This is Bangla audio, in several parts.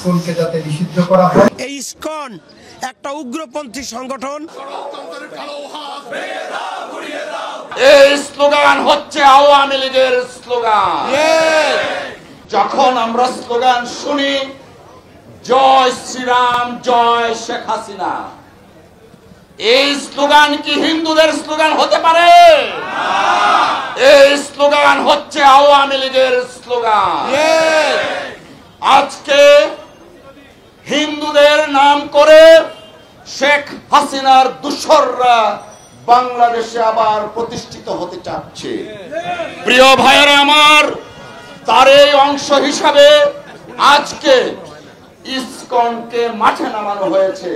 ইসকনকে যাতে নিষিদ্ধ করা হয়। এই ইসকন একটা উগ্রপন্থী সংগঠন। এই স্লোগান হচ্ছে আওয়ামী লীগের স্লোগান। যখন আমরা স্লোগান শুনি জয় শ্রীরাম জয় শেখ হাসিনা, এই স্লোগান কি হিন্দুদের স্লোগান হতে পারে? এই স্লোগান হচ্ছে আওয়ামী লীগের স্লোগান। আজকে হিন্দুদের নাম করে শেখ হাসিনার দূষররা বাংলাদেশে আবার প্রতিষ্ঠিত হতে চাচ্ছে। প্রিয় ভাইয়েরা আমার, তার এই অংশ হিসাবে আজকে ইসকনকে মাঠে নামানো হয়েছে।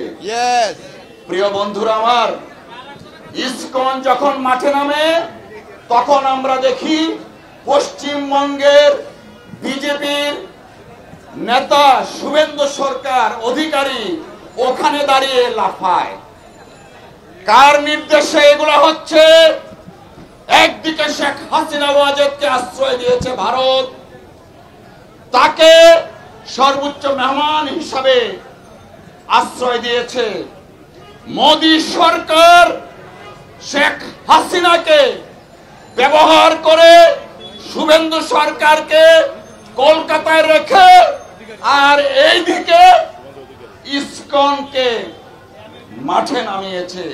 প্রিয় বন্ধুরা আমার, ইসকন যখন মাঠে নামে তখন আমরা দেখি পশ্চিমবঙ্গের বিজেপির নেতা শুভেন্দু সরকার অধিকারী ওখানে দাঁড়িয়ে লাফায়। কার নির্দেশে এগুলো হচ্ছে? একদিকে শেখ হাসিনা ওয়াজেদকে আশ্রয় দিয়েছে ভারত, তাকে সর্বোচ্চ মেহমান হিসাবে আশ্রয় দিয়েছে। মোদী সরকার শেখ হাসিনাকে ব্যবহার করে শুভেন্দু সরকারকে কলকাতায় রেখে আর এইদিকে ইসকনকে মাঠে নামিয়েছে।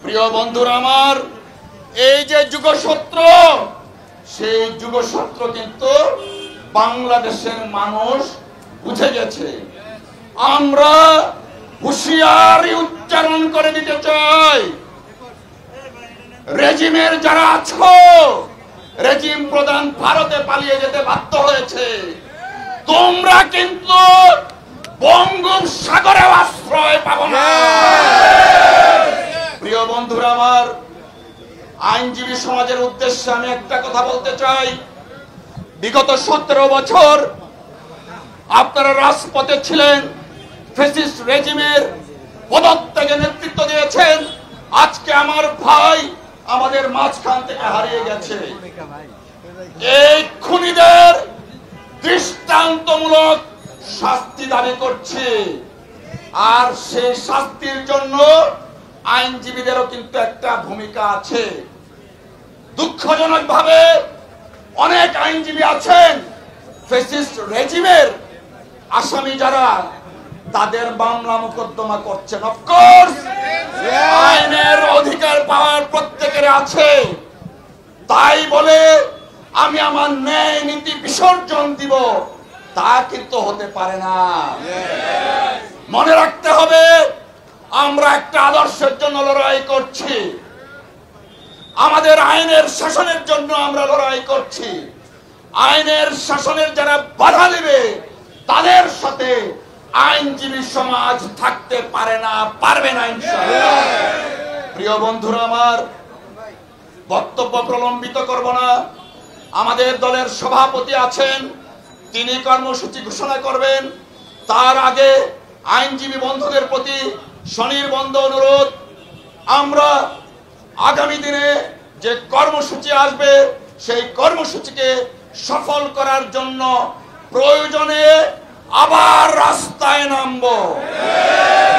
প্রিয় বন্ধুরা আমার, এই যে যুগসূত্র, সেই যুগসূত্র কিন্তু বাংলাদেশের মানুষ বুঝে গেছে। আমরা হুঁশিয়ারি উচ্চারণ করে দিতে চাই, রেজিমের যারা আছো, রেজিম প্রধান ভারতে পালিয়ে যেতে বাধ্য হয়েছে, তোমরা কিন্তু বঙ্গোপসাগরে আশ্রয় পাবো না। প্রিয় বন্ধুরা আমার, আইনজীবী সমাজের উদ্দেশ্যে আমি একটা কথা বলতে চাই। বিগত 17 বছর আপনারা রাজপথে ছিলেন, ফ্যাসিস্ট রেজিমের পদত্যাগে নেতৃত্ব দিয়েছেন। আজকে আমার ভাই আমাদের মাঝখান থেকে হারিয়ে গেছে। এই খুনিদের দৃষ্টান্তমূলক শাস্তি দাবি করছে, আর সেই শাস্তির জন্য আইনজীবীদেরও কিন্তু একটা ভূমিকা আছে। দুঃখজনক ভাবে অনেক আইনজীবী আছেন ফ্যাসিস্ট রেজিমের আসামি যারা, তাদের মামলা মোকদ্দমা করছেন। অফকোর্স আইনের অধিকার পাওয়ার প্রত্যেকের আছে, তাই বলে আমি আমার ন্যায় নীতি বিসর্জন দিব তা কিন্তু হতে পারে না। মনে রাখতে হবে, আমরা একটা আদর্শের জন্য লড়াই করছি, আমাদের আইনের শাসনের জন্য আমরা লড়াই করছি। আইনের শাসনের যারা বাধা দেবে তাদের সাথে আইনজীবী সমাজ থাকতে পারে না, পারবে না ইনশাআল্লাহ। প্রিয় বন্ধুরা আমার, বক্তব্য প্রলম্বিত করব না। আমাদের দলের সভাপতি আছেন, তিনি কর্মসূচি ঘোষণা করবেন। তার আগে আইনজীবী বন্ধুদের প্রতি স্বনির্বন্ধ অনুরোধ, আমরা আগামী দিনে যে কর্মসূচি আসবে সেই কর্মসূচিকে সফল করার জন্য প্রয়োজনে আবার রাস্তায় নামব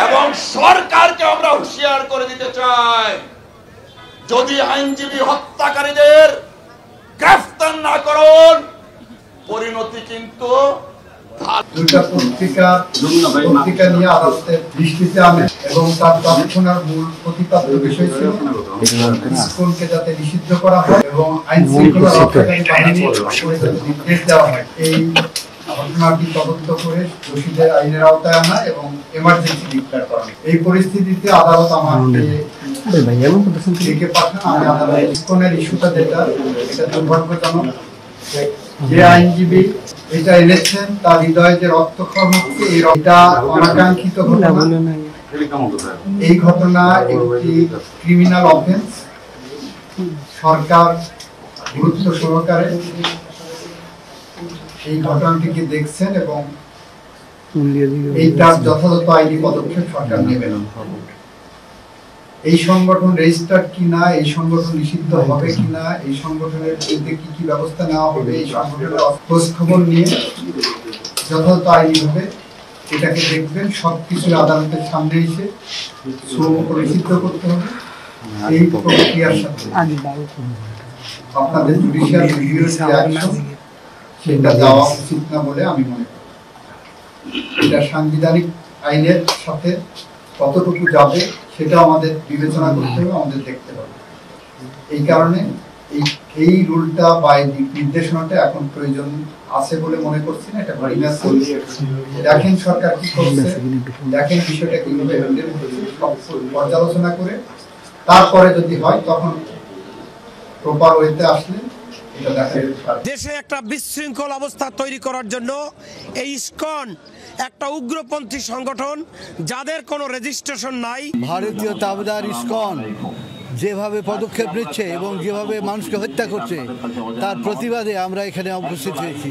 এবং সরকারকে আমরা হুঁশিয়ার করে দিতে চাই, যদি আইনজীবী হত্যাকারীদের গ্রেফতার না করুন, পরিণতি কিন্তু দুইটা পত্রিকা নিয়ে আদালতের দৃষ্টিতে আনে এবং তার তৎক্ষণাৎ মূল প্রতিপাদ্য বিষয় ছিল ইসকনকে যাতে নিষিদ্ধ করা হয় এবং আইন শৃঙ্খলা রক্ষাকারী বাহিনীর নির্দেশ দেওয়া হয়। এই ঘটনাটি তদন্ত করে দোষীদের আইনের আওতায় আনা এবং এমার্জেন্সি ডিক্লেয়ার করা। এই পরিস্থিতিতে আদালত আমাকে ডেকে পাঠান। আমি আদালত ইসকনের ইস্যুটা যেটা, এটা দুর্ভাগ্যজনক। যে আইনজীবী এটা এনেছেন তার হৃদয়ে যে রক্তক্ষরণ হচ্ছে, এটা অনাকাঙ্ক্ষিত ঘটনা। এই ঘটনা একটি ক্রিমিনাল অফেন্স। সরকার গুরুত্ব সহকারে এই ঘটনাটিকে দেখছেন এবং এইটার যথাযথ আইনি পদক্ষেপ সরকার নেবেন। এই সংগঠন রেজিস্টার্ড কিনা, এই সংগঠন নিষিদ্ধ হবে কিনা, এই সংগঠনের বিরুদ্ধে কি কি ব্যবস্থা নেওয়া হবে, এই সংগঠনের খোঁজ খবর নিয়ে যথাযথ আইনিভাবে এটাকে দেখবেন, সবকিছু আদালতের সামনে এসে নিষিদ্ধ করতে হবে। এই প্রক্রিয়ার সাথে আপনাদের জুডিশিয়াল রিভিউর যে অ্যাকশন সেটা যাওয়া উচিত না বলে আমি মনে করি। এটা সাংবিধানিক আইনের সাথে কতটুকু যাবে সেটা আমাদের বিবেচনা করতে হবে, আমাদের দেখতে হবে। এই কারণে এই রুলটা বা এই নির্দেশনাটা এখন প্রয়োজন আছে বলে মনে করছি না। এটা দেখেন সরকার কি করছে, দেখেন বিষয়টা কিভাবে হ্যান্ডেল করছে, পর্যালোচনা করে তারপরে যদি হয় তখন প্রপার ওয়েতে আসলে এটা দেখা যেতে পারে। দেশে একটা বিশৃঙ্খল অবস্থা তৈরি করার জন্য এই ইসকন একটা উগ্রপন্থী সংগঠন, যাদের কোনো রেজিস্ট্রেশন নাই। ভারতীয় তাবদার ইসকন যেভাবে পদক্ষেপ নিচ্ছে এবং যেভাবে মানুষকে হত্যা করছে তার প্রতিবাদে আমরা এখানে উপস্থিত হয়েছি।